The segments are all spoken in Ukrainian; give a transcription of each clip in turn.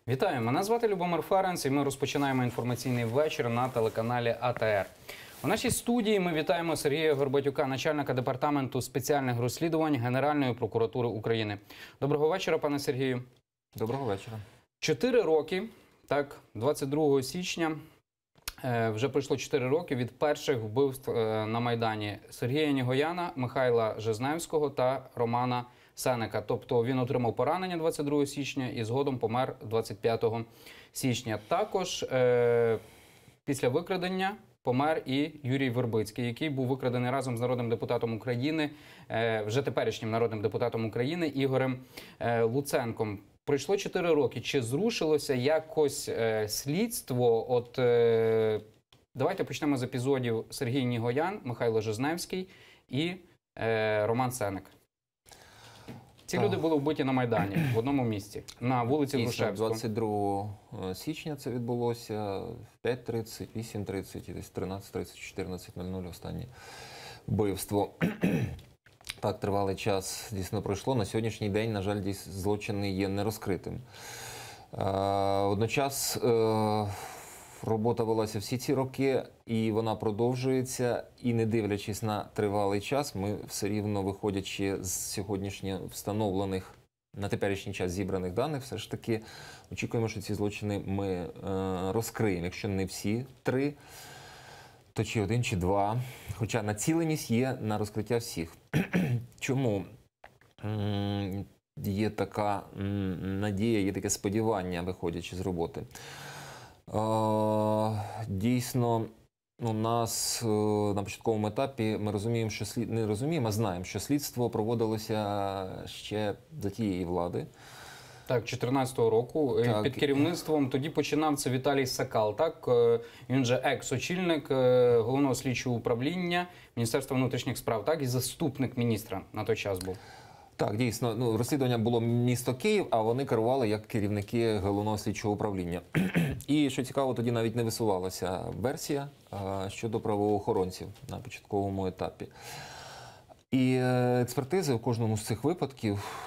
Вітаю, мене звати Любомир Ференц і ми розпочинаємо інформаційний вечір на телеканалі АТР. У нашій студії ми вітаємо Сергія Горбатюка, начальника департаменту спеціальних розслідувань Генеральної прокуратури України. Доброго вечора, пане Сергію. Доброго вечора. 4 роки, так, 22 січня, вже пройшло 4 роки від перших вбивств на Майдані Сергія Нігояна, Михайла Жизневського та Романа Сенека. Тобто він отримав поранення 22 січня і згодом помер 25 січня. Також після викрадення помер і Юрій Вербицький, який був викрадений разом з народним депутатом України, вже теперішнім народним депутатом України Ігорем Луценком. Пройшло 4 роки. Чи зрушилося якось слідство? Давайте почнемо з епізодів Сергій Нігоян, Михайло Жизневський і Роман Сенек. Ці люди були вбиті на Майдані, в одному місці, на вулиці Грушевського. 22 січня це відбулося, в 5:30, 8:30, десь 13:30, 14:00 останнє вбивство. Так, тривалий час дійсно пройшло. На сьогоднішній день, на жаль, злочини є нерозкритим. Одночас робота велася всі ці роки, і вона продовжується. І не дивлячись на тривалий час, ми все рівно, виходячи з сьогоднішньо встановлених, на теперішній час зібраних даних, все ж таки очікуємо, що ці злочини ми розкриємо. Якщо не всі 3, то чи 1, чи 2. Хоча націленість є на розкриття всіх. Чому є така надія, є таке сподівання, виходячи з роботи? Дійсно, у нас на початковому етапі ми розуміємо, що не розуміємо, а знаємо, що слідство проводилося ще за тієї влади. Так, 14-го року. Так. Під керівництвом тоді починав це Віталій Сакал, так? Він же екс-очільник Головного слідчого управління Міністерства внутрішніх справ, так? І заступник міністра на той час був. Так, дійсно. Розслідування було місто Київ, а вони керували як керівники Головного слідчого управління. І, що цікаво, тоді навіть не висувалася версія щодо правоохоронців на початковому етапі. І експертизи у кожному з цих випадків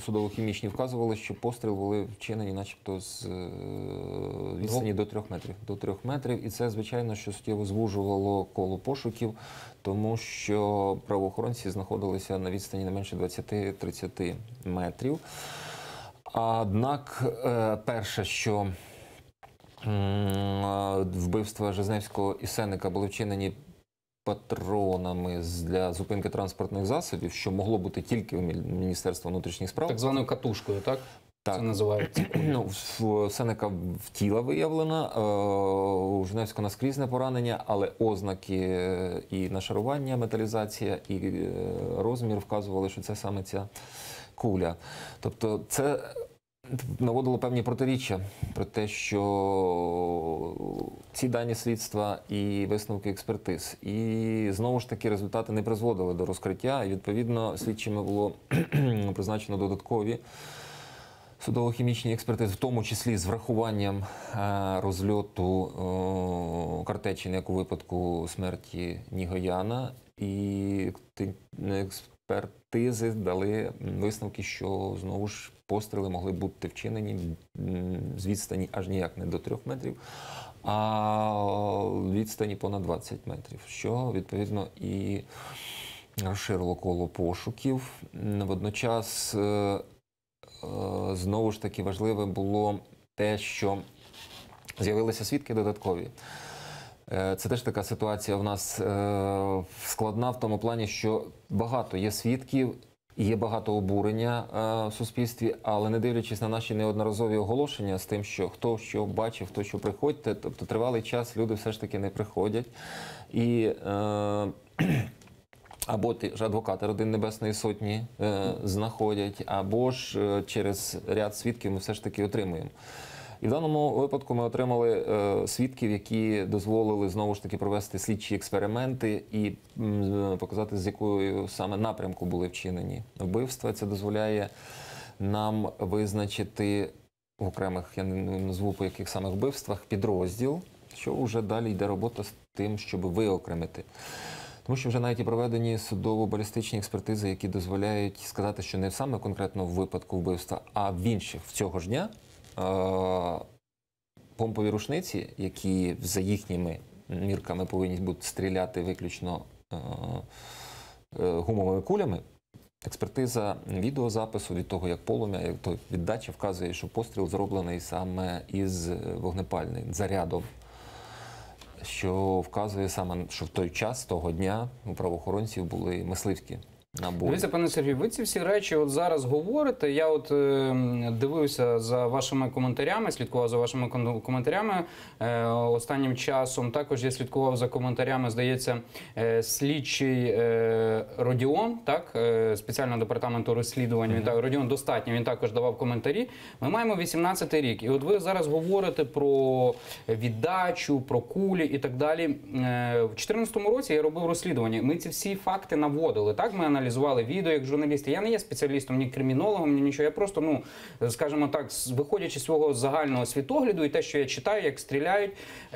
судово-хімічні вказували, що постріл були вчинені начебто з відстані до 3 метрів. До 3 метрів. І це, звичайно, що суттєво звужувало коло пошуків, тому що правоохоронці знаходилися на відстані не менше 20-30 метрів. Однак, перше, що вбивства Жизневського і Сенека були вчинені патронами для зупинки транспортних засобів, що могло бути тільки у Міністерства внутрішніх справ. Так званою катушкою, так? Так. Це називається. У Сенека в тіла виявлена, у Жизневського наскрізне поранення, але ознаки і нашарування, металізація, і розмір вказували, що це саме ця куля. Тобто це наводило певні протиріччя про те, що ці дані слідства і висновки експертиз. І знову ж таки результати не призводили до розкриття, і відповідно слідчими було призначено додаткові судово-хімічні експертизи, в тому числі з врахуванням розльоту картечин, як у випадку смерті Нігояна. І експертизи дали висновки, що знову ж постріли могли бути вчинені з відстані аж ніяк не до 3 метрів, а відстані понад 20 метрів, що відповідно і розширило коло пошуків. Водночас знову ж таки важливе було те, що з'явилися свідки додаткові. Це теж така ситуація в нас складна в тому плані, що багато є свідків, є багато обурення в суспільстві, але не дивлячись на наші неодноразові оголошення з тим, що хто що бачив, хто що приходьте, тобто тривалий час люди все ж таки не приходять. І або ті ж адвокати Родин Небесної Сотні знаходять, або ж через ряд свідків ми все ж таки отримуємо. І в даному випадку ми отримали свідків, які дозволили знову ж таки провести слідчі експерименти і показати, з якою саме напрямку були вчинені вбивства. Це дозволяє нам визначити в окремих, я не назву по яких самих вбивствах, підрозділ, що вже далі йде робота з тим, щоб виокремити. Тому що вже навіть і проведені судово-балістичні експертизи, які дозволяють сказати, що не саме конкретно в випадку вбивства, а в інших в цього ж дня помпові рушниці, які за їхніми мірками повинні бути стріляти виключно гумовими кулями, експертиза відеозапису від того, як полум'я, як то віддача вказує, що постріл зроблений саме із вогнепальним зарядом, що вказує саме, що в той час, того дня у правоохоронців були мисливські набої. Дивіться, пане Сергію, ви ці всі речі от зараз говорите. Я от дивився за вашими коментарями, слідкував за вашими коментарями останнім часом. Також я слідкував за коментарями, здається, слідчий Родіон, так, спеціального департаменту розслідувань. Він так, Родіон Достатньо, він також давав коментарі. Ми маємо 18-й рік. І от ви зараз говорите про віддачу, про кулі і так далі. В 2014 році я робив розслідування. Ми ці всі факти наводили, так, ми аналізували відео як журналісти. Я не є спеціалістом, ні кримінологом, ні нічого. Я просто, скажімо так, виходячи з свого загального світогляду і те, що я читаю, як стріляють,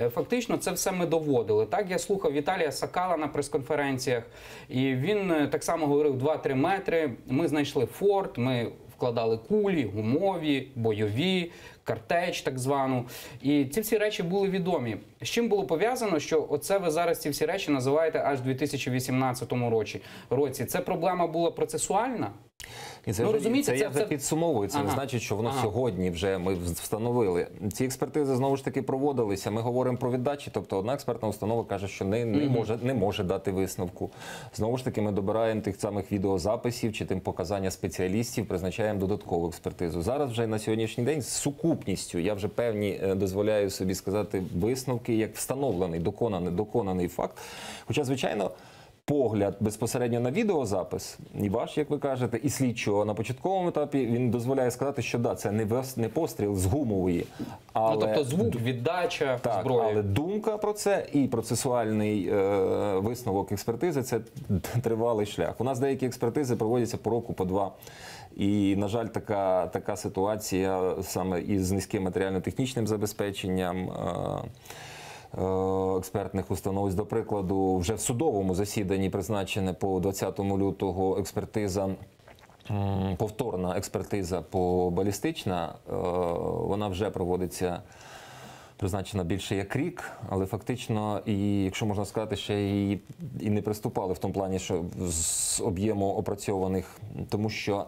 фактично це все ми доводили. Так, я слухав Віталія Сакала на прес-конференціях, і він так само говорив 2-3 метри. Ми знайшли форт, ми вкладали кулі, гумові, бойові, картеч так звану. І ці всі речі були відомі. З чим було пов'язано, що оце ви зараз ці всі речі називаєте аж в 2018 році? Це проблема була процесуальна? І це, розумієте, я вже підсумовую. Це не значить, що воно сьогодні вже ми встановили. Ці експертизи знову ж таки проводилися. Ми говоримо про віддачі. Тобто одна експертна установа каже, що не може дати висновку. Знову ж таки, ми добираємо тих самих відеозаписів чи тим показання спеціалістів, призначаємо додаткову експертизу. Зараз вже на сьогоднішній день з сукупністю я вже певні дозволяю собі сказати висновки, як встановлений, доконаний факт. Хоча, звичайно, погляд безпосередньо на відеозапис, і ваш, як ви кажете, і слідчого на початковому етапі, він дозволяє сказати, що да, це не постріл з гумової. Але, тобто звук, віддача, так, зброя. Але думка про це і процесуальний висновок експертизи – це тривалий шлях. У нас деякі експертизи проводяться по року, по два. І, на жаль, така ситуація саме із низьким матеріально-технічним забезпеченням експертних установ. До прикладу, вже в судовому засіданні призначене по 20 лютого експертиза, повторна експертиза балістична, вона вже проводиться, призначена більше як рік, але фактично, і якщо можна сказати, ще і не приступали в тому плані, що з об'єму опрацьованих, тому що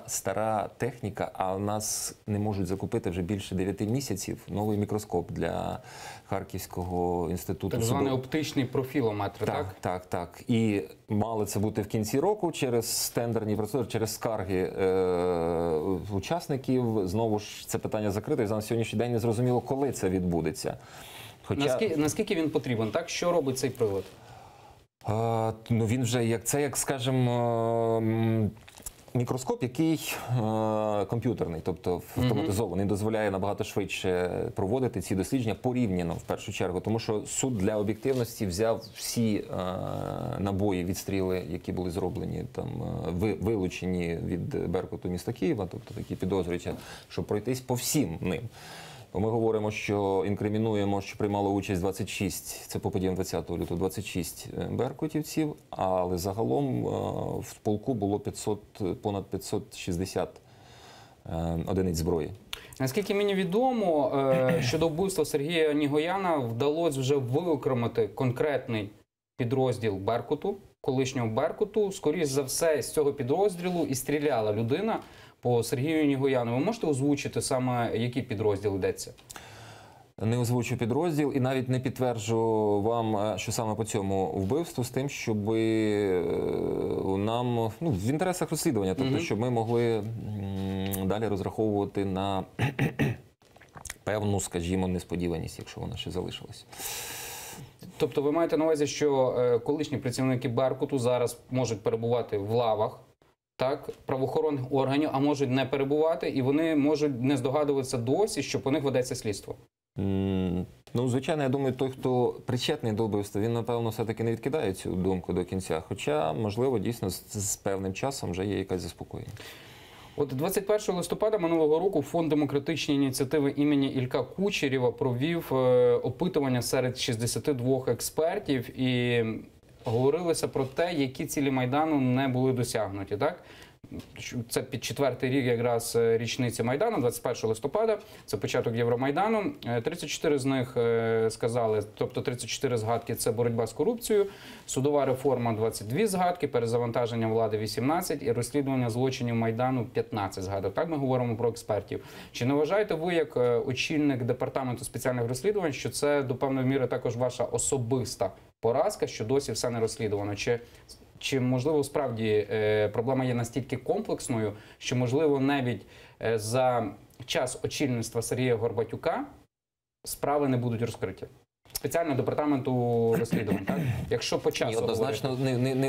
стара техніка, а в нас не можуть закупити вже більше 9 місяців новий мікроскоп для Харківського інституту. Так званий оптичний профілометр, так? Так. І мало це бути в кінці року через тендерні процедури, через скарги учасників. Знову ж це питання закрите, і на сьогоднішній день не зрозуміло, коли це відбудеться. Наскільки він потрібен? Так, що робить цей прилад? Він вже, як скажімо, мікроскоп, який комп'ютерний, тобто автоматизований, дозволяє набагато швидше проводити ці дослідження порівняно, в першу чергу. Тому що суд для об'єктивності взяв всі набої, відстріли, які були зроблені, вилучені від Беркуту міста Києва, тобто такі підозрюються, щоб пройтись по всім ним. Ми говоримо, що інкримінуємо, що приймало участь 26, це по подіям 20 лютого, 26 беркутівців, але загалом в полку було понад 560 одиниць зброї. Наскільки мені відомо, щодо вбивства Сергія Нігояна вдалося вже виокремити конкретний підрозділ Беркуту, колишнього Беркуту. Скоріше за все, з цього підрозділу і стріляла людина по Сергію Нігояну. Ви можете озвучити саме, який підрозділ йдеться? Не озвучу підрозділ і навіть не підтверджу вам, що саме по цьому вбивству, з тим, щоб нам, в інтересах розслідування, тобто, щоб ми могли далі розраховувати на певну, скажімо, несподіваність, якщо вона ще залишилась. Тобто ви маєте на увазі, що колишні працівники Беркуту зараз можуть перебувати в лавах, так, правоохоронних органів, а можуть не перебувати, і вони можуть не здогадуватися досі, що по них ведеться слідство? Звичайно, я думаю, той, хто причетний до вбивства, він, напевно, все-таки не відкидає цю думку до кінця. Хоча, можливо, дійсно, з певним часом вже є якась заспокоєння. От 21 листопада минулого року Фонд демократичні ініціативи імені Ілька Кучерєва провів опитування серед 62 експертів і говорилося про те, які цілі Майдану не були досягнуті. Так? це під 4-й рік якраз річниці Майдану, 21 листопада, це початок Євромайдану. 34 з них сказали, тобто 34 згадки – це боротьба з корупцією, судова реформа – 22 згадки, перезавантаження влади – 18 і розслідування злочинів Майдану – 15 згадок. Так ми говоримо про експертів. Чи не вважаєте ви, як очільник департаменту спеціальних розслідувань, що це до певної міри також ваша особиста поразка, що досі все не розслідувано? Чи можливо, справді проблема є настільки комплексною, що, можливо, навіть за час очільництва Сергія Горбатюка справи не будуть розкриті? Спеціально департаменту розслідувань, так? Якщо по часу однозначно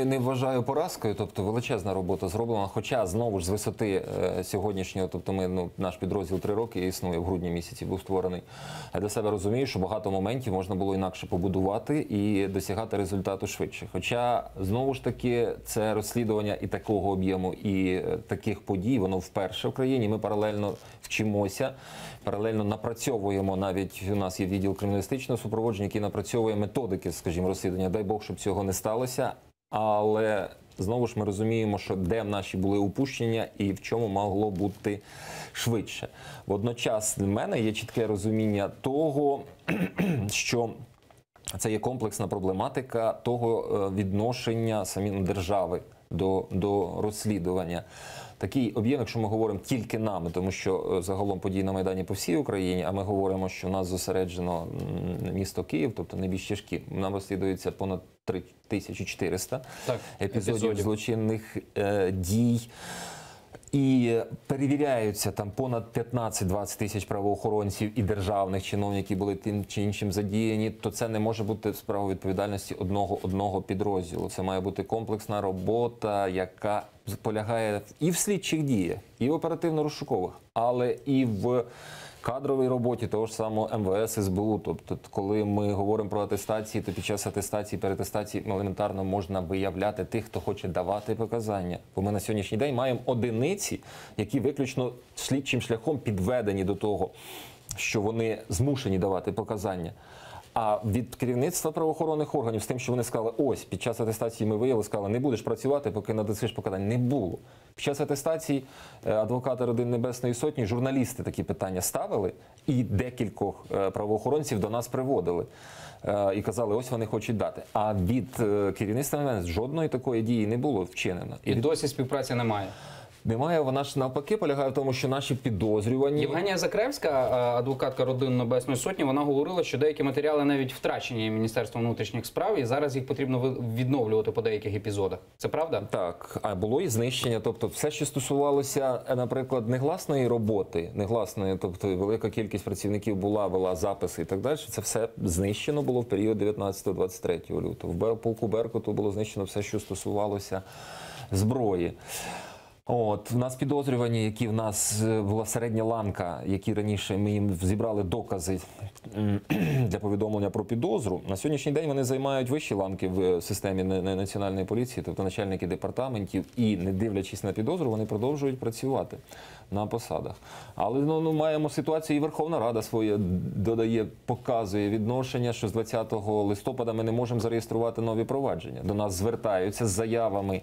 не вважаю поразкою, тобто величезна робота зроблена, хоча знову ж з висоти сьогоднішнього, тобто наш підрозділ 3 роки існує, в грудні місяці був створений. Я для себе розумію, що багато моментів можна було інакше побудувати і досягати результату швидше. Хоча, знову ж таки, це розслідування і такого об'єму, і таких подій, воно вперше в країні. Ми паралельно вчимося, паралельно напрацьовуємо, навіть у нас є відділ криміналістичного супроводження, який напрацьовує методики, скажімо, розслідування. Дай Бог, щоб цього не сталося. Але, знову ж, ми розуміємо, що де наші були упущення і в чому могло бути швидше. Водночас для мене є чітке розуміння того, що це є комплексна проблематика того відношення самої держави до розслідування. Такий об'єм, якщо ми говоримо тільки нами, тому що загалом події на Майдані по всій Україні, а ми говоримо, що у нас зосереджено місто Київ, тобто найбільш тяжкі. Нам розслідується понад 3400 епізодів злочинних дій. І перевіряються там понад 15-20 тисяч правоохоронців і державних чиновників, які були тим чи іншим задіяні, то це не може бути справа відповідальності одного підрозділу. Це має бути комплексна робота, яка полягає і в слідчих діях, і в оперативно-розшукових, але і в кадровій роботі того ж самого МВС, СБУ. Тобто, коли ми говоримо про атестації, то під час атестації, переатестації елементарно можна виявляти тих, хто хоче давати показання. Бо ми на сьогоднішній день маємо одиниці, які виключно слідчим шляхом підведені до того, що вони змушені давати показання. А від керівництва правоохоронних органів з тим, що вони сказали, ось, під час атестації ми виявили, сказали, не будеш працювати, поки надасиш показання. Не було. Під час атестації адвокати Родин Небесної Сотні, журналісти такі питання ставили, і декількох правоохоронців до нас приводили. І казали, ось вони хочуть дати. А від керівництва жодної такої дії не було вчинено. І досі співпраці немає? Немає, вона ж навпаки полягає в тому, що наші підозрювані... Євгенія Закревська, адвокатка Родин Небесної Сотні, вона говорила, що деякі матеріали навіть втрачені Міністерством внутрішніх справ, і зараз їх потрібно відновлювати по деяких епізодах. Це правда? Так. А було і знищення. Тобто все, що стосувалося, наприклад, негласної роботи, тобто велика кількість працівників вела записи і так далі, це все знищено було в період 19-23 лютого. В полку Беркуту було знищено все, що стосувалося зброї. В нас підозрювані, які в нас була середня ланка, які раніше ми їм зібрали докази для повідомлення про підозру. На сьогоднішній день вони займають вищі ланки в системі національної поліції, тобто начальники департаментів, і не дивлячись на підозру, вони продовжують працювати на посадах. Але маємо ситуацію, і Верховна Рада своє показує відношення, що з 20 листопада ми не можемо зареєструвати нові провадження. До нас звертаються з заявами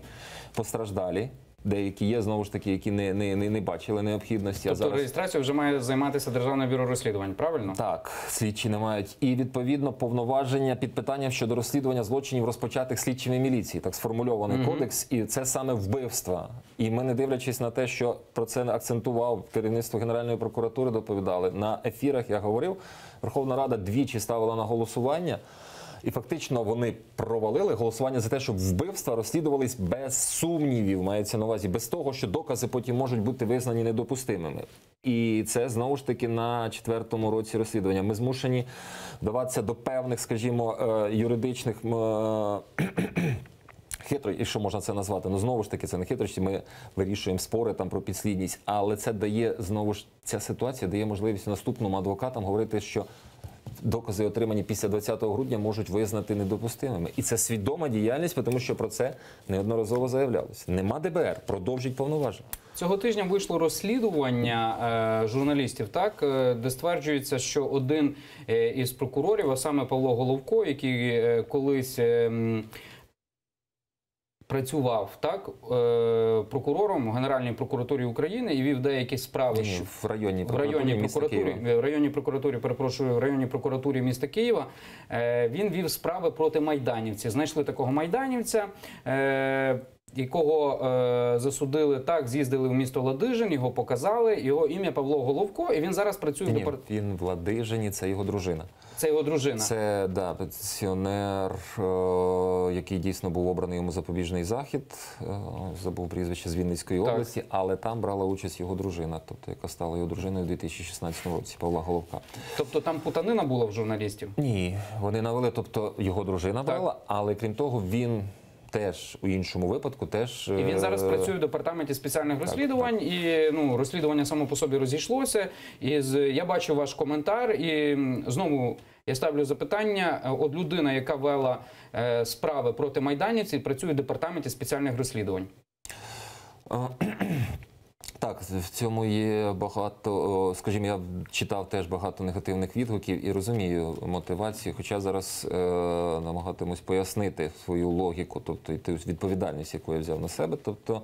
постраждалі. Деякі є, знову ж таки, які не бачили необхідності. Тобто реєстрацію вже має займатися Державне бюро розслідувань, правильно? Так, слідчі не мають. І, відповідно, повноваження під питанням щодо розслідування злочинів, розпочатих слідчими міліції. Так сформульований кодекс, і це саме вбивства. І ми, не дивлячись на те, що про це акцентував керівництво Генеральної прокуратури, доповідали. На ефірах, я говорив, Верховна Рада двічі ставила на голосування. І фактично вони провалили голосування за те, щоб вбивства розслідувались без сумнівів, мається на увазі, без того, що докази потім можуть бути визнані недопустимими. І це, знову ж таки, на 4-му році розслідування. Ми змушені вдаватися до певних, скажімо, юридичних хитрощів, і що можна це назвати? Знову ж таки, це не хитрощі, ми вирішуємо спори там про підслідність, але це дає, знову ж, ця ситуація дає можливість наступним адвокатам говорити, що докази, отримані після 20 грудня, можуть визнати недопустимими. І це свідома діяльність, тому що про це неодноразово заявлялося. Нема ДБР, продовжить повноваження. Цього тижня вийшло розслідування журналістів, так, де стверджується, що один із прокурорів, а саме Павло Головко, який колись працював так прокурором у Генеральній прокуратурі України і вів деякі справи Ні, в районній в районній міста прокуратурі, Києва. в районній прокуратурі, перепрошую, в районній прокуратурі міста Києва. Він вів справи проти майданівців. Знайшли такого майданівця, якого засудили так, з'їздили в місто Ладижин, його показали, його ім'я Павло Головко, і він зараз працює в Ні, департаменті. він в Ладижині, це його дружина. Це його дружина. Це, да, пенсіонер, який дійсно був обраний йому запобіжний захід, забув прізвище, з Вінницької Так. області, але там брала участь його дружина, тобто яка стала його дружиною у 2016 році, Павла Головка. Тобто там путанина була в журналістів? Ні, вони навели, тобто його дружина брала, але крім того, він теж у іншому випадку теж... І він зараз працює в департаменті спеціальних розслідувань, і розслідування само по собі розійшлося. Я бачу ваш коментар, і знову я ставлю запитання. От людина, яка вела справи проти майданівців, працює в департаменті спеціальних розслідувань. Так, в цьому є багато, скажімо, я читав теж багато негативних відгуків і розумію мотивацію, хоча зараз намагатимусь пояснити свою логіку, тобто і ту відповідальність, яку я взяв на себе. Тобто,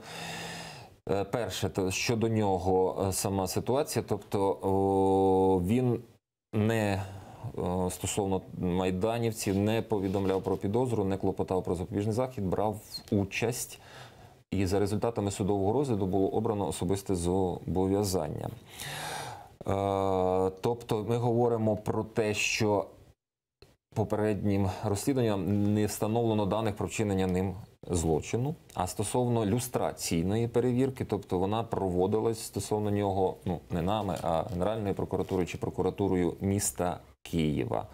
перше, щодо нього сама ситуація, тобто він не стосовно майданівців не повідомляв про підозру, не клопотав про запобіжний захід, брав участь. І за результатами судового розгляду було обрано особисте зобов'язання. Тобто ми говоримо про те, що попереднім розслідуванням не встановлено даних про вчинення ним злочину, а стосовно люстраційної перевірки, тобто вона проводилась стосовно нього, не нами, а Генеральною прокуратурою чи прокуратурою міста Києва.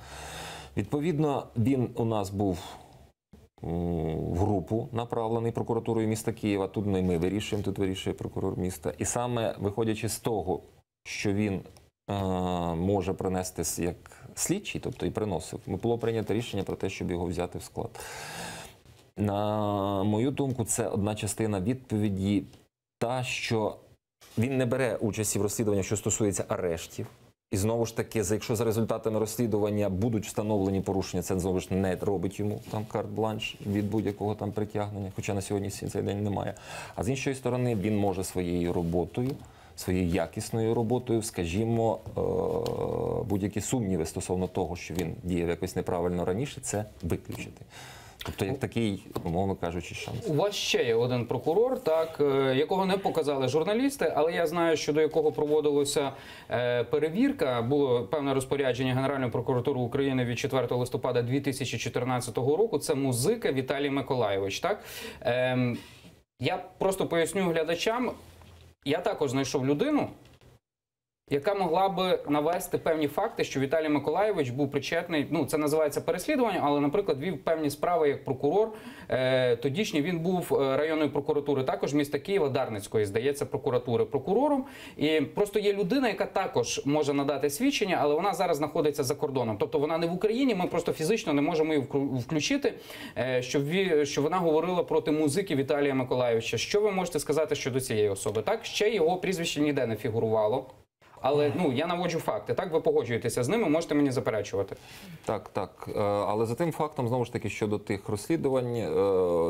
Відповідно, він у нас був в групу направлений прокуратурою міста Києва. Тут не ми вирішуємо, тут вирішує прокурор міста. І саме виходячи з того, що він може принести як слідчий, тобто і приносив, було прийнято рішення про те, щоб його взяти в склад. На мою думку, це одна частина відповіді, та, що він не бере участі в розслідуванні, що стосується арештів. І знову ж таки, якщо за результатами розслідування будуть встановлені порушення, це знову ж не робить йому там карт-бланш від будь-якого там притягнення, хоча на сьогоднішній цей день немає. А з іншої сторони, він може своєю роботою, своєю якісною роботою, скажімо, будь-які сумніви стосовно того, що він діяв якось неправильно раніше, це виключити. Тобто, як такий, умовно кажучи, шанс. У вас ще є один прокурор, так, якого не показали журналісти, але я знаю, що до якого проводилася перевірка. Було певне розпорядження Генеральної прокуратури України від 4 листопада 2014 року. Це музика Віталій Миколайович. Так? Я просто поясню глядачам. Я також знайшов людину, яка могла би навести певні факти, що Віталій Миколайович був причетний, це називається переслідування, але, наприклад, вів певні справи як прокурор. Тодішній він був районної прокуратури, також міста Києва, Дарницької, здається, прокуратури прокурором. І просто є людина, яка також може надати свідчення, але вона зараз знаходиться за кордоном. Тобто вона не в Україні, ми просто фізично не можемо її включити, щоб вона говорила проти музики Віталія Миколайовича. Що ви можете сказати щодо цієї особи? Так, ще його прізвище ніде не фігурувало. Але я наводжу факти. Так, ви погоджуєтеся з ними, можете мені заперечувати. Так. Але за тим фактом, знову ж таки, щодо тих розслідувань,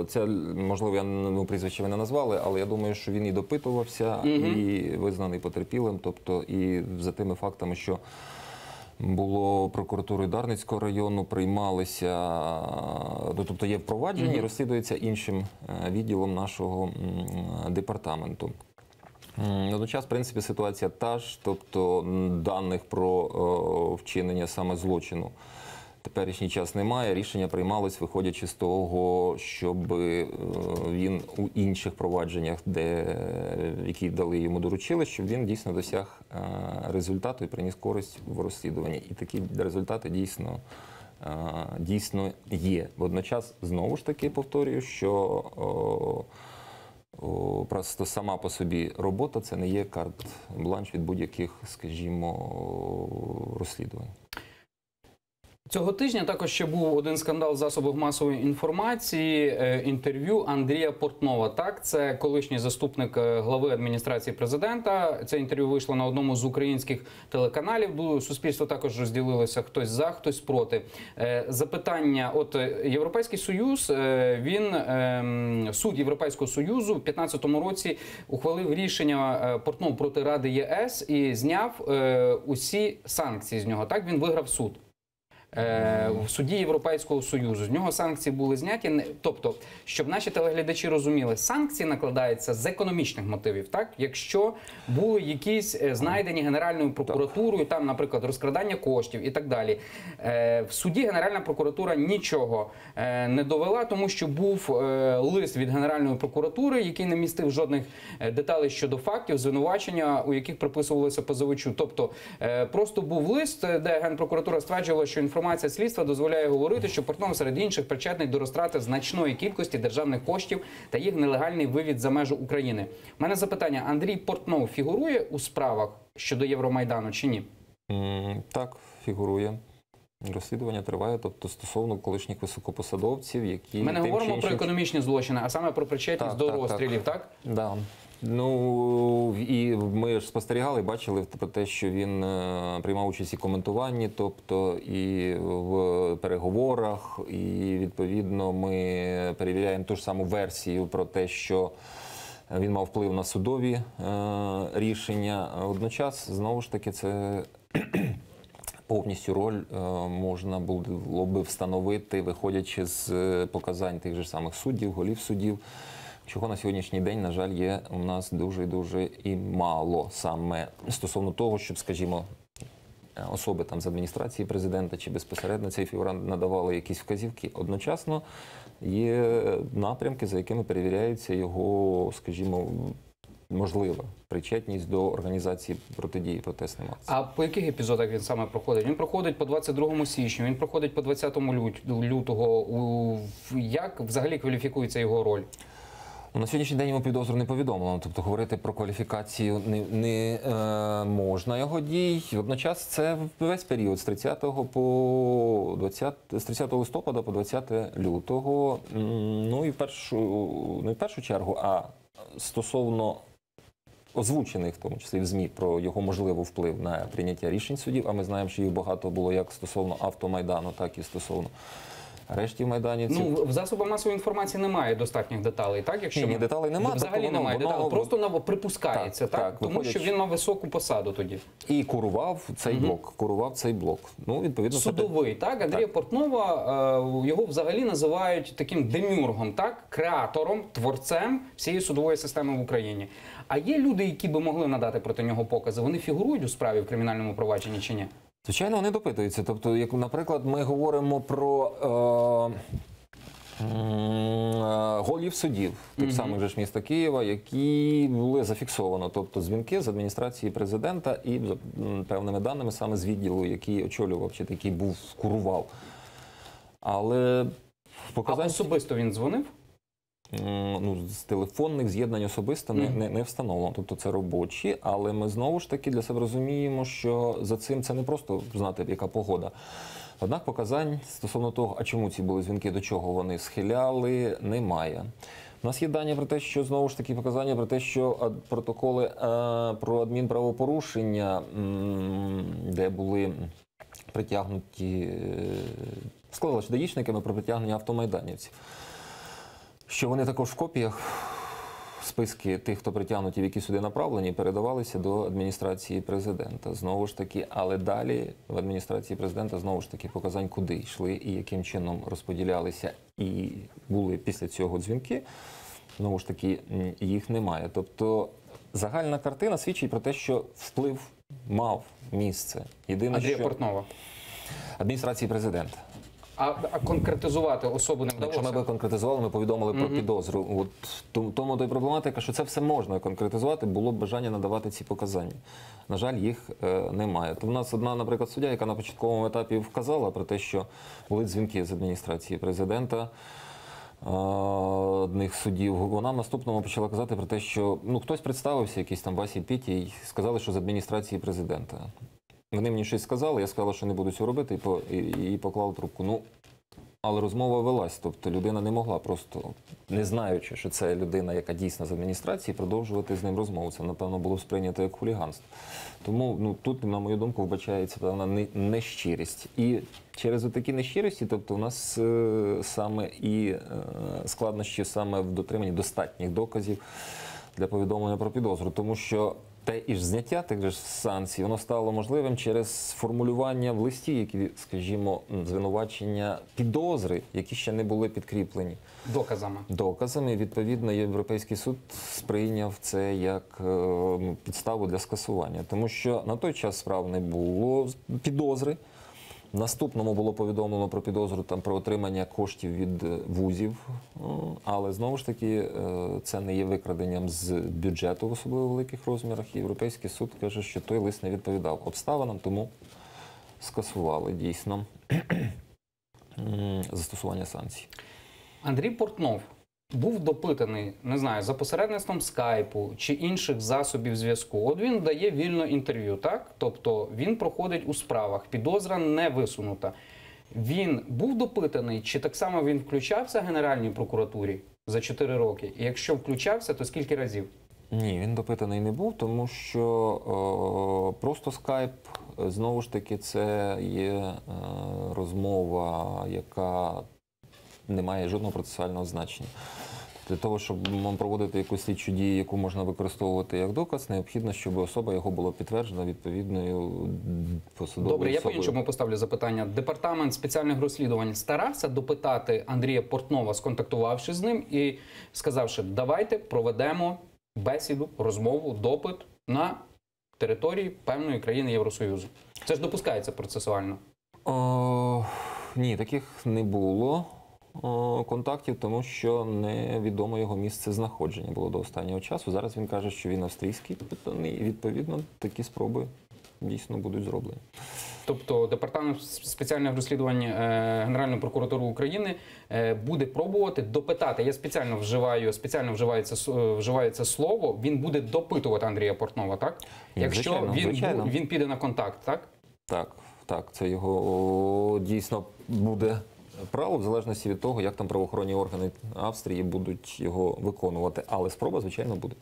це, можливо, прізвище ви не назвали, але я думаю, що він і допитувався, і визнаний потерпілим. Тобто, і за тими фактами, що було прокуратурою Дарницького району, приймалися, тобто є впровадження і розслідується іншим відділом нашого департаменту. Водночас, в принципі, ситуація та ж, тобто даних про вчинення саме злочину в теперішній час немає. Рішення приймалось, виходячи з того, щоб він у інших провадженнях, які дали йому доручили, щоб він дійсно досяг результату і приніс користь в розслідуванні. І такі результати дійсно є. Водночас, знову ж таки, повторюю, що просто сама по собі робота – це не є карт-бланш від будь-яких, скажімо, розслідувань. Цього тижня також ще був один скандал в засобах масової інформації, інтерв'ю Андрія Портнова. Так, це колишній заступник глави адміністрації президента. Це інтерв'ю вийшло на одному з українських телеканалів. Суспільство також розділилося, хтось за, хтось проти. Запитання, от Європейський Союз, суд Європейського Союзу в 2015 році ухвалив рішення Портнов проти Ради ЄС і зняв усі санкції з нього. Так, він виграв суд. В суді Європейського Союзу. З нього санкції були зняті. Тобто, щоб наші телеглядачі розуміли, санкції накладаються з економічних мотивів. Так? Якщо були якісь знайдені Генеральною прокуратурою, там, наприклад, розкрадання коштів і так далі. В суді Генеральна прокуратура нічого не довела, тому що був лист від Генеральної прокуратури, який не містив жодних деталей щодо фактів, звинувачення, у яких приписувалося позивачу. Тобто, просто був лист, де Генпрокуратура стверджувала, що інформація слідства дозволяє говорити, що Портнов серед інших причетний до розтрати значної кількості державних коштів та їх нелегальний вивід за межі України. У мене запитання: Андрій Портнов фігурує у справах щодо Євромайдану чи ні? Так, фігурує. Розслідування триває, тобто стосовно колишніх високопосадовців, які... Ми не говоримо про економічні злочини, а саме про причетність до розстрілів, так? Да. Ну, і ми ж спостерігали, бачили про те, що він приймав участь і коментуванні, тобто і в переговорах, і відповідно ми перевіряємо ту ж саму версію про те, що він мав вплив на судові рішення. Водночас, знову ж таки, це повністю роль можна було би встановити, виходячи з показань тих же самих суддів, голів судів, чого на сьогоднішній день, на жаль, є у нас дуже-дуже і мало саме стосовно того, щоб, скажімо, особи там з адміністрації президента чи безпосередньо цей фігурант надавали якісь вказівки. Одночасно є напрямки, за якими перевіряється його, скажімо, можлива причетність до організації протидії протестним акціям. А по яких епізодах він саме проходить? Він проходить по 22 січню, він проходить по 20 лютого. Як взагалі кваліфікується його роль? На сьогоднішній день йому підозру не повідомлено, тобто говорити про кваліфікацію не можна його дій. Водночас це весь період з 30 по 20, з 30 листопада по 20 лютого. Ну і не в першу чергу, а стосовно озвучених, в тому числі в ЗМІ, про його можливий вплив на прийняття рішень судів, а ми знаємо, що їх багато було як стосовно автомайдану, так і стосовно арештів майданівців. Ну, в засобах масової інформації немає достатніх деталей, так? Якщо Ні, деталей немає. Взагалі немає деталей, просто припускається, так? Тому що він мав високу посаду тоді. І курував цей блок. Ну, відповідно, судовий, так? Андрія Портнова, його взагалі називають таким демюргом, так? Креатором, творцем всієї судової системи в Україні. А є люди, які би могли надати проти нього покази? Вони фігурують у справі в кримінальному провадженні чи ні? Звичайно, вони допитуються. Тобто, як, наприклад, ми говоримо про голів судів, тих самих же ж міста Києва, які були зафіксовано. Тобто, дзвінки з адміністрації президента і, за певними даними, саме з відділу, який очолював, чи який курував. Але показань... А особисто він дзвонив? Ну, з телефонних з'єднань особисто не встановлено. Тобто це робочі, але ми знову ж таки для себе розуміємо, що за цим це не просто знати, яка погода. Однак показань стосовно того, а чому ці були дзвінки, до чого вони схиляли, немає. У нас є дані про те, що, знову ж таки, показання про те, що протоколи про адмінправопорушення, де були притягнуті, складалися даїшниками про притягнення автомайданівців, що вони також в копіях списки тих, хто притягнуті, в які суди направлені, передавалися до адміністрації президента. Знову ж таки, але далі в адміністрації президента знову ж таки показань, куди йшли і яким чином розподілялися і були після цього дзвінки, знову ж таки, їх немає. Тобто загальна картина свідчить про те, що вплив мав місце. Єдине, Андрія що... Портнова. Адміністрації президента. А конкретизувати особу не вдалося? Якщо ми б конкретизували, ми повідомили про підозру. От тому то й проблематика, що це все можна конкретизувати, було б бажання надавати ці показання. На жаль, їх немає. То в нас одна, наприклад, суддя, яка на початковому етапі вказала про те, що були дзвінки з адміністрації президента, одних суддів, вона в наступному почала казати про те, що хтось представився, якийсь там Васі Піті, і сказали, що з адміністрації президента. Вони мені щось сказали, я сказала, що не буду цього робити, і поклав трубку. Ну, але розмова велась, тобто людина не могла просто, не знаючи, що це людина, яка дійсно з адміністрації, продовжувати з ним розмову. Це, напевно, було сприйнято як хуліганство. Тому тут, на мою думку, вбачається певна нещирість. І через такі нещирості, тобто у нас саме і складнощі саме в дотриманні достатніх доказів для повідомлення про підозру. Тому що те і ж зняття тих же санкцій, воно стало можливим через формулювання в листі, які, скажімо, звинувачення підозри, які ще не були підкріплені доказами. Відповідно, Європейський суд сприйняв це як підставу для скасування. Тому що на той час справ не було підозри. Наступному було повідомлено про підозру про отримання коштів від вузів, але знову ж таки це не є викраденням з бюджету в особливо великих розмірах. Європейський суд каже, що той лист не відповідав обставинам, тому скасували дійсно застосування санкцій. Андрій Портнов був допитаний, не знаю, за посередництвом скайпу чи інших засобів зв'язку. От він дає вільне інтерв'ю, так? Тобто він проходить у справах, підозра не висунута. Він був допитаний, чи так само він включався в Генеральній прокуратурі за 4 роки? І якщо включався, то скільки разів? Ні, він допитаний не був, тому що просто скайп, знову ж таки, це є розмова, яка не має жодного процесуального значення. Для того, щоб проводити якусь слідчу дію, яку можна використовувати як доказ, необхідно, щоб особа його була підтверджена відповідною посадовою Добре, я особою. по-іншому поставлю запитання. Департамент спеціальних розслідувань старався допитати Андрія Портнова, сконтактувавши з ним і сказавши, давайте проведемо бесіду, розмову, допит на території певної країни Євросоюзу. Це ж допускається процесуально? Ні, таких не було контактів, тому що невідомо його місце знаходження було до останнього часу. Зараз він каже, що він австрійський підданий, і відповідно такі спроби дійсно будуть зроблені. Тобто Департамент спеціальних розслідувань Генеральної прокуратури України буде пробувати допитати. Я спеціально вживаю це слово. Він буде допитувати Андрія Портнова, так? Якщо він піде на контакт, так? Так, це його дійсно буде право, в залежності від того, як там правоохоронні органи Австрії будуть його виконувати. Але спроба, звичайно, буде.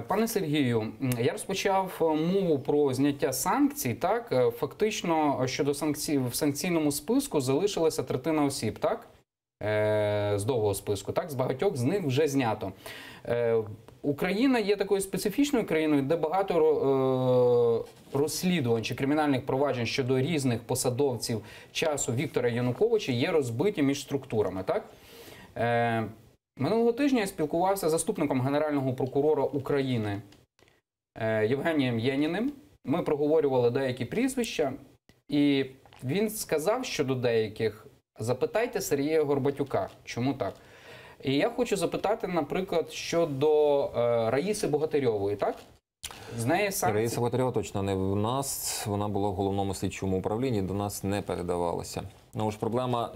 Пане Сергію, я розпочав мову про зняття санкцій. Так, фактично, щодо санкцій в санкційному списку залишилася третина осіб, так? З довгого списку, так? З багатьох з них вже знято. Україна є такою специфічною країною, де багато розслідувань чи кримінальних проваджень щодо різних посадовців часу Віктора Януковича є розбиті між структурами, так? Минулого тижня я спілкувався з заступником Генерального прокурора України Євгенієм Єніним. Ми проговорювали деякі прізвища, і він сказав щодо деяких, запитайте Сергія Горбатюка. Чому так? І я хочу запитати, наприклад, щодо Раїси Богатирьової, так? З неї санкції... Раїса Богатирьова точно не в нас, вона була в головному слідчому управлінні, до нас не передавалася. Ну ж проблема...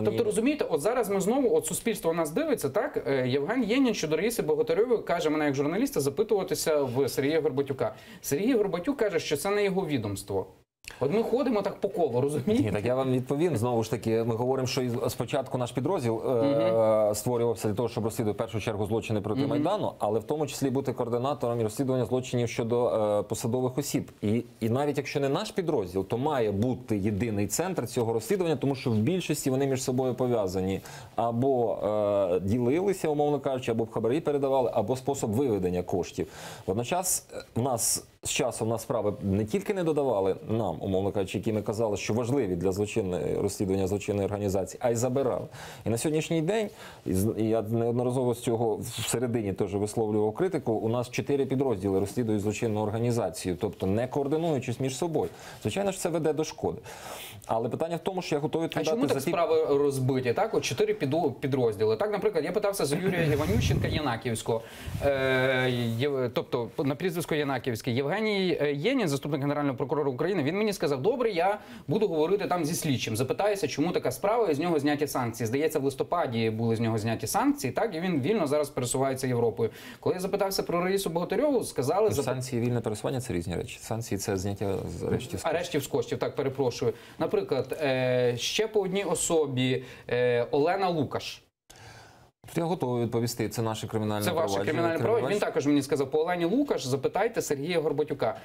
Тобто, розумієте, от зараз ми знову, суспільство нас дивиться, так? Євген Єнін щодо Раїси Богатирьової каже мене як журналіста запитуватися в Сергія Горбатюка. Сергій Горбатюк каже, що це не його відомство. От ми ходимо так по колу, розумієте? Ні, так я вам відповім. Знову ж таки, ми говоримо, що спочатку наш підрозділ створювався для того, щоб розслідувати в першу чергу злочини проти Майдану, але в тому числі бути координатором і розслідування злочинів щодо посадових осіб. І навіть якщо не наш підрозділ, то має бути єдиний центр цього розслідування, тому що в більшості вони між собою пов'язані. Або ділилися, умовно кажучи, або в хабарі передавали, або спосіб виведення коштів. Водночас в нас з часом на справи не тільки не додавали нам, умовно кажучи, які ми казали, що важливі для розслідування злочинної організації, а й забирали. І на сьогоднішній день, і я неодноразово з цього всередині теж висловлював критику, у нас 4 підрозділи розслідують злочинну організацію, тобто не координуючись між собою. Звичайно ж, це веде до шкоди. Але питання в тому, що я готовий відповідати... А чому так справи розбиті, так? От 4 підрозділи. Так, наприклад, я питався з Юрія Іванющенка Янаківського, тобто на прізвисько Янаківський, Євгеній Єнін, заступник Генерального прокурора України, він мені сказав: добре, я буду говорити там зі слідчим. Запитаюся, чому така справа, і з нього зняті санкції. Здається, в листопаді були з нього зняті санкції, так, і він вільно зараз пересувається Європою. Коли я запитався про Раїсу Богатирьову, сказали... Санкції і вільне пересування – це різні речі. Санкції – це зняття з арештів з коштів. Арештів з коштів, так, перепрошую. Наприклад, ще по одній особі Олена Лукаш. Я готовий відповісти. Це наше кримінальне провадження. Це ваше кримінальне провадження. Він також мені сказав: по Олені Лукаш запитайте Сергія Горбатюка.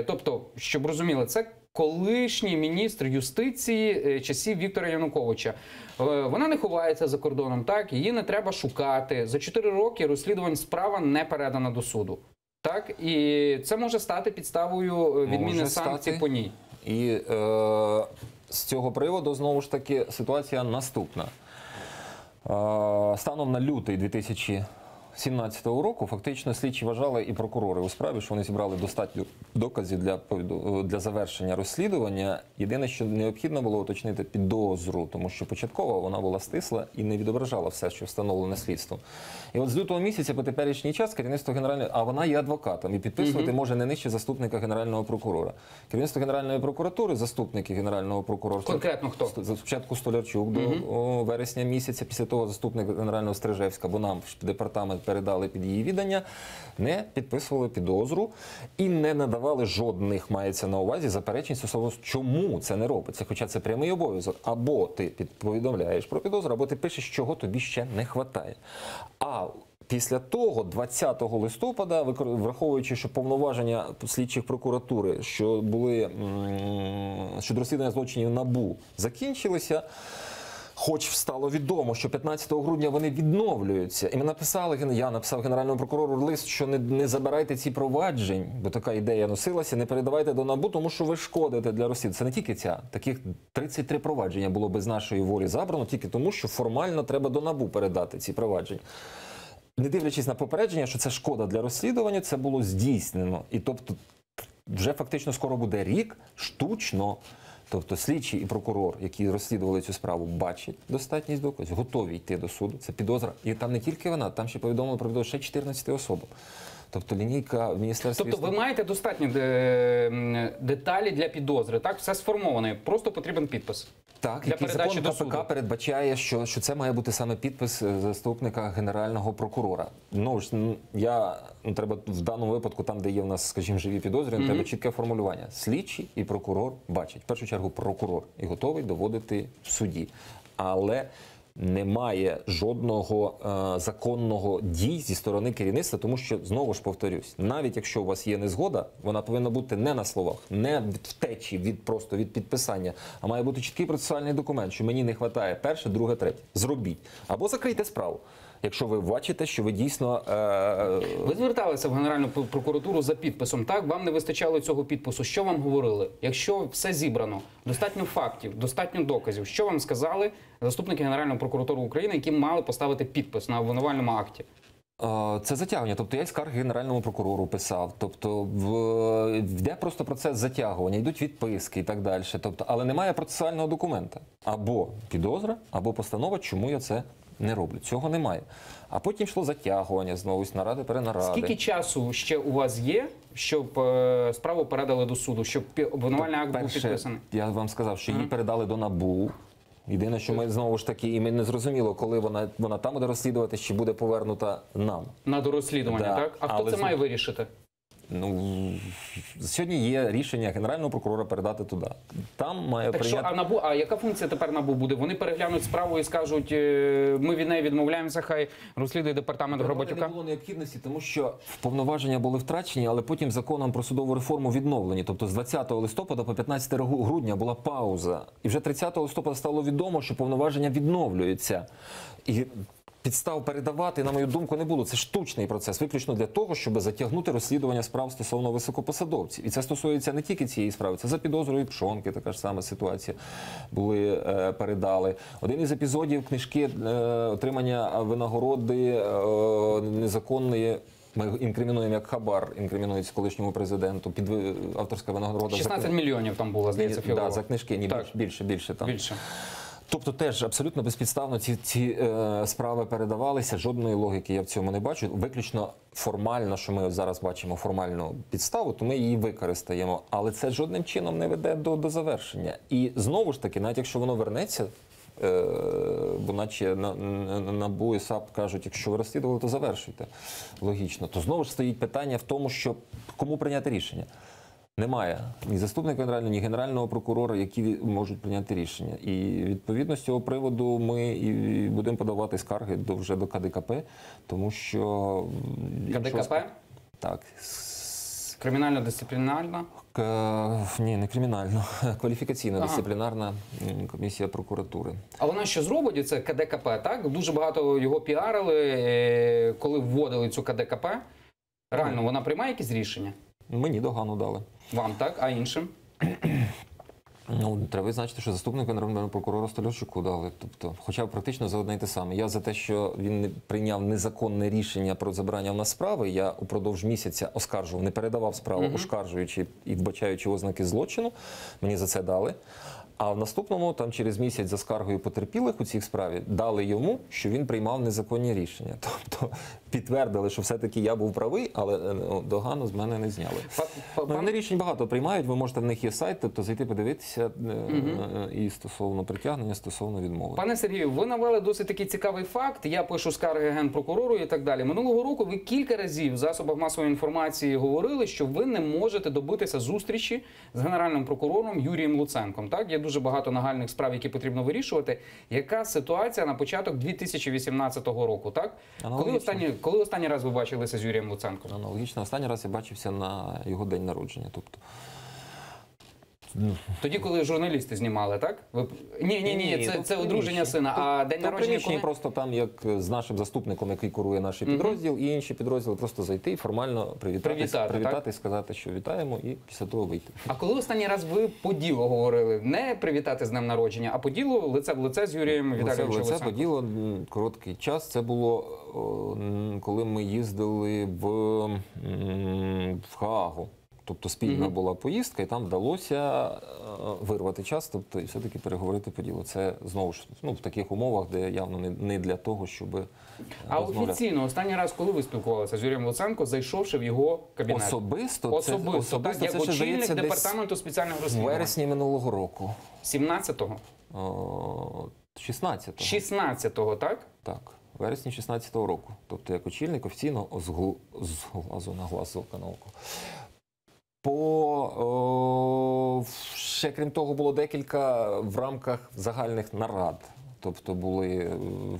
Тобто, щоб розуміли, це колишній міністр юстиції часів Віктора Януковича. Вона не ховається за кордоном, так? Її не треба шукати. За 4 роки розслідувань справа не передана до суду. Так? І це може стати підставою відміни санкцій по ній. І з цього приводу, знову ж таки, ситуація наступна. Станом на лютий 2017 року фактично слідчі вважали, і прокурори у справі, що вони зібрали достатньо доказів для завершення розслідування. Єдине, що необхідно було уточнити підозру, тому що початково вона була стисла і не відображала все, що встановлене слідством. І от з лютого місяця по теперішній час керівництво Генеральної... А вона є адвокатом і підписувати може не нижче заступника Генерального прокурора. Керівництво Генеральної прокуратури, заступники Генерального прокурора... Конкретно хто? Спочатку Столярчук до вересня місяця, після того заступник Генерального Стрижевська, бо нам в департамент передали під її відання, не підписували підозру і не надавали жодних, мається на увазі, заперечень стосовно, чому це не робиться. Хоча це прямий обов'язок. Або ти повідомляєш про підозру, або ти пишеш, чого тобі ще не вистачає. А після того, 20 листопада, враховуючи, що повноваження слідчих прокуратури, що були щодо розслідування злочинів НАБУ, закінчилися, хоч стало відомо, що 15 грудня вони відновлюються. І ми написали, я написав Генеральному прокурору лист, що не забирайте ці проваджень, бо така ідея носилася, не передавайте до НАБУ, тому що ви шкодите для розслідування. Це не тільки ця. Таких 33 провадження було без нашої волі забрано, тільки тому, що формально треба до НАБУ передати ці провадження. Не дивлячись на попередження, що це шкода для розслідування, це було здійснено. І тобто вже фактично скоро буде рік штучно. Тобто слідчий і прокурор, які розслідували цю справу, бачать достатність доказів, готові йти до суду. Це підозра. І там не тільки вона, там ще повідомили про підозру ще 14 особам. Тобто лінійка в міністерстві... Тобто ви маєте достатньо деталі для підозри, так? Все сформоване, просто потрібен підпис. Так, який закон КПК передбачає, що це має бути саме підпис заступника Генерального прокурора. Ну, треба в даному випадку, там, де є в нас, скажімо, живі підозрювані, треба чітке формулювання. Слідчий і прокурор бачать. В першу чергу прокурор і готовий доводити в суді. Але немає жодного законного дій зі сторони керівництва, тому що, знову ж повторюсь, навіть якщо у вас є незгода, вона повинна бути не на словах, не в втечі просто від підписання, а має бути чіткий процесуальний документ, що мені не вистачає перше, друге, третє. Зробіть. Або закрийте справу. Якщо ви бачите, що ви дійсно... Ви зверталися в Генеральну прокуратуру за підписом, так? Вам не вистачало цього підпису. Що вам говорили? Якщо все зібрано, достатньо фактів, достатньо доказів, що вам сказали заступники Генерального прокуратури України, які мали поставити підпис на обвинувальному акті? Це затягування. Тобто я скарги Генеральному прокурору писав. Тобто йде просто процес затягування, йдуть відписки і так далі. Тобто, але немає процесуального документа. Або підозра, або постанова, чому я це не роблю. Цього немає. А потім йшло затягування, знову наради, перенаради. Скільки часу ще у вас є, щоб справу передали до суду, щоб обвинувальний акт був підписаний? Я вам сказав, що її передали до НАБУ. Єдине, що ми знову ж таки, і ми не зрозуміло, коли вона там буде розслідувати, чи буде повернута нам. На дорозслідування, так? А хто це має вирішити? Ну, сьогодні є рішення Генерального прокурора передати туди. Там має прийняти... А яка функція тепер НАБУ буде? Вони переглянуть справу і скажуть, ми від неї відмовляємося, хай розслідує департамент Горбатюка? Не було необхідності, тому що повноваження були втрачені, але потім законом про судову реформу відновлені. Тобто з 20 листопада по 15 грудня була пауза. І вже 30 листопада стало відомо, що повноваження відновлюються. І підстав передавати, на мою думку, не було. Це штучний процес, виключно для того, щоб затягнути розслідування справ стосовно високопосадовців. І це стосується не тільки цієї справи, це за підозрою Пшонки, така ж сама ситуація, передали. Один із епізодів книжки отримання винагороди незаконної, ми інкримінуємо як хабар, інкримінується колишньому президенту, авторська винагорода. 16 мільйонів там було, здається, фігура. Так, за книжки, ні, більше там. Більше. Тобто теж абсолютно безпідставно ці справи передавалися, жодної логіки я в цьому не бачу. Виключно формально, що ми зараз бачимо формальну підставу, то ми її використаємо. Але це жодним чином не веде до завершення. І знову ж таки, навіть якщо воно вернеться, бо наче НАБУ і САП кажуть, якщо ви розслідували, то завершуйте. Логічно. То знову ж стоїть питання в тому, що кому прийняти рішення. Немає ні заступника генерального, ні генерального прокурора, які можуть прийняти рішення. І відповідно з цього приводу ми і будемо подавати скарги вже до КДКП, тому що... КДКП? Так. Кримінально-дисциплінарна? Ні, не кримінально. Кваліфікаційно-дисциплінарна комісія прокуратури. А вона що зробить? Це КДКП, так? Дуже багато його піарили, коли вводили цю КДКП. Реально, вона приймає якісь рішення? Мені догану дали. Вам так, а іншим? Ну, треба відзначити, що заступник генерального прокурора Стольорчуку дали. Тобто, хоча б практично за одне й те саме. Я за те, що він не прийняв незаконне рішення про забирання в нас справи, я упродовж місяця оскаржував, не передавав справу, оскаржуючи і вбачаючи ознаки злочину. Мені за це дали. А в наступному, там через місяць за скаргою потерпілих у цій справі, дали йому, що він приймав незаконні рішення. Тобто підтвердили, що все-таки я був правий, але догану з мене не зняли. Вони рішень багато приймають, ви можете, в них є сайт, тобто зайти подивитися і стосовно притягнення, стосовно відмови. Пане Сергію, ви навели досить такий цікавий факт. Я пишу скарги генпрокурору і так далі. Минулого року ви кілька разів в засобах масової інформації говорили, що ви не можете добитися зустрічі з генеральним прокурором Юрієм Луценком. Так, є дуже багато нагальних справ, які потрібно вирішувати. Яка ситуація на початок 2018 року? Так, коли останній раз ви бачилися з Юрієм Луценком? Аналогічно. Останній раз я бачився на його день народження. Тобто тоді, коли журналісти знімали, так? Ні, це одруження сина. А день народження коли? Просто там, як з нашим заступником, який курує наш підрозділ, і інші підрозділи, просто зайти і формально привітати, сказати, що вітаємо, і після того вийти. А коли останній раз ви по ділу говорили? Не привітати з днем народження, а по ділу лице в лице з Юрієм Віталійовичем Луценком? Лице по ділу, короткий час. Це було, коли ми їздили в Гаагу. Тобто спільна була поїздка, і там вдалося вирвати час, тобто і все-таки переговорити по ділу. Це, знову ж, в таких умовах, де явно не для того, щоб розмовляти. Офіційно, останній раз, коли ви спілкувалися з Юрієм Луценком, зайшовши в його кабінет? Особисто так, як очільник департаменту спеціальних розслідувань. В вересні минулого року. 17-го? 16-го. 16-го, так? Так. В вересні 16-го року. Тобто, як очільник офіційно з глазу на глаз, з ока на око. Ще, крім того, було декілька в рамках загальних нарад. Тобто були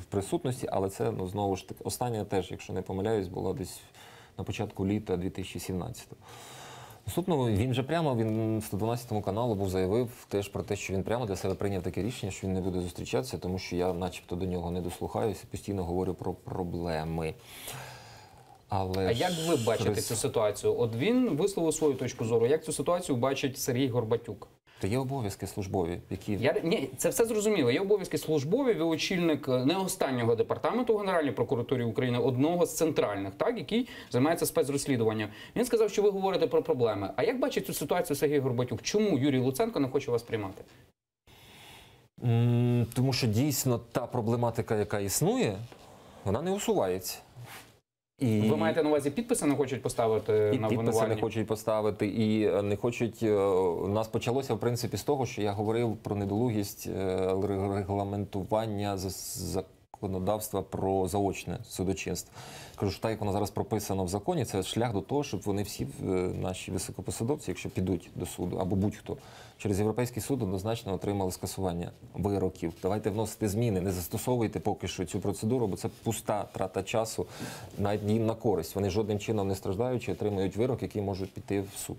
в присутності, але це, знову ж таки, остання теж, якщо не помиляюсь, була десь на початку літа 2017-го. Наступного він 112 каналу був заявив теж про те, що він прямо для себе прийняв таке рішення, що він не буде зустрічатися, тому що я начебто до нього не дослухаюся, постійно говорю про проблеми. А як ви бачите цю ситуацію? От він висловив свою точку зору. Як цю ситуацію бачить Сергій Горбатюк? Та є обов'язки службові, які... Ні, це все зрозуміло. Є обов'язки службові, ви очільник не останнього департаменту в Генеральній прокуратурі України, одного з центральних, так, який займається спецрозслідуванням. Він сказав, що ви говорите про проблеми. А як бачить цю ситуацію Сергій Горбатюк? Чому Юрій Луценко не хоче вас приймати? Тому що дійсно та проблематика, яка існує, вона не усувається. Ви маєте на увазі, підписи не хочуть поставити на обвинувальні? Підписи не хочуть поставити, і не хочуть... У нас почалося, в принципі, з того, що я говорив про недолугість регламентування законодавства про заочне судочинство. Кажу, що так, як воно зараз прописано в законі, це шлях до того, щоб вони всі, наші високопосадовці, якщо підуть до суду, або будь-хто, через Європейський суд однозначно отримали скасування вироків. Давайте вносити зміни, не застосовуйте поки що цю процедуру, бо це пуста трата часу, навіть їм на користь. Вони жодним чином не страждаючи, отримують вирок, який можуть піти в суд.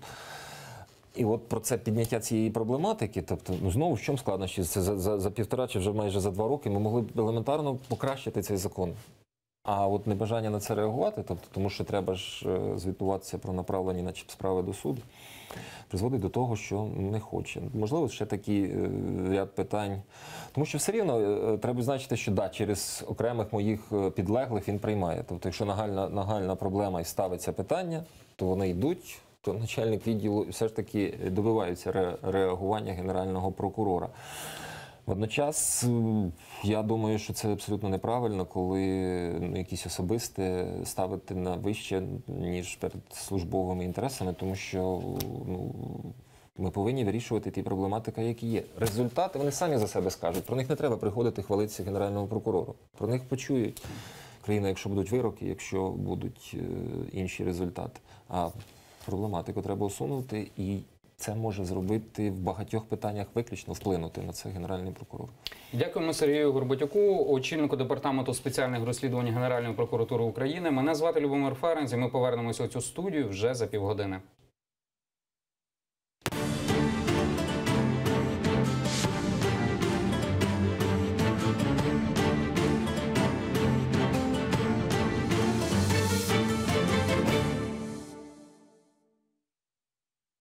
І от про це підняття цієї проблематики, тобто, знову в чому складнощі? Це за півтора чи вже майже за 2 роки ми могли б елементарно покращити цей закон. А от небажання на це реагувати, тобто, тому що треба ж звітуватися про направлені наче справи до суду, призводить до того, що не хоче. Можливо, ще такий ряд питань. Тому що все рівно треба значити, що да, через окремих моїх підлеглих він приймає. Тобто, якщо нагальна проблема і ставиться питання, то вони йдуть, то начальник відділу все ж таки добивається реагування Генерального прокурора. Водночас, я думаю, що це абсолютно неправильно, коли якісь особисте ставити на вище, ніж перед службовими інтересами, тому що ми повинні вирішувати ті проблематики, які є. Результати вони самі за себе скажуть. Про них не треба приходити хвалитися Генеральному прокурору. Про них почують країна, якщо будуть вироки, якщо будуть інші результати. А проблематику треба усунути, і це може зробити в багатьох питаннях виключно вплинути на це Генеральний прокурор. Дякуємо Сергію Горбатюку, очільнику департаменту спеціальних розслідувань Генеральної прокуратури України. Мене звати Любомир Ференц, і ми повернемося у цю студію вже за півгодини.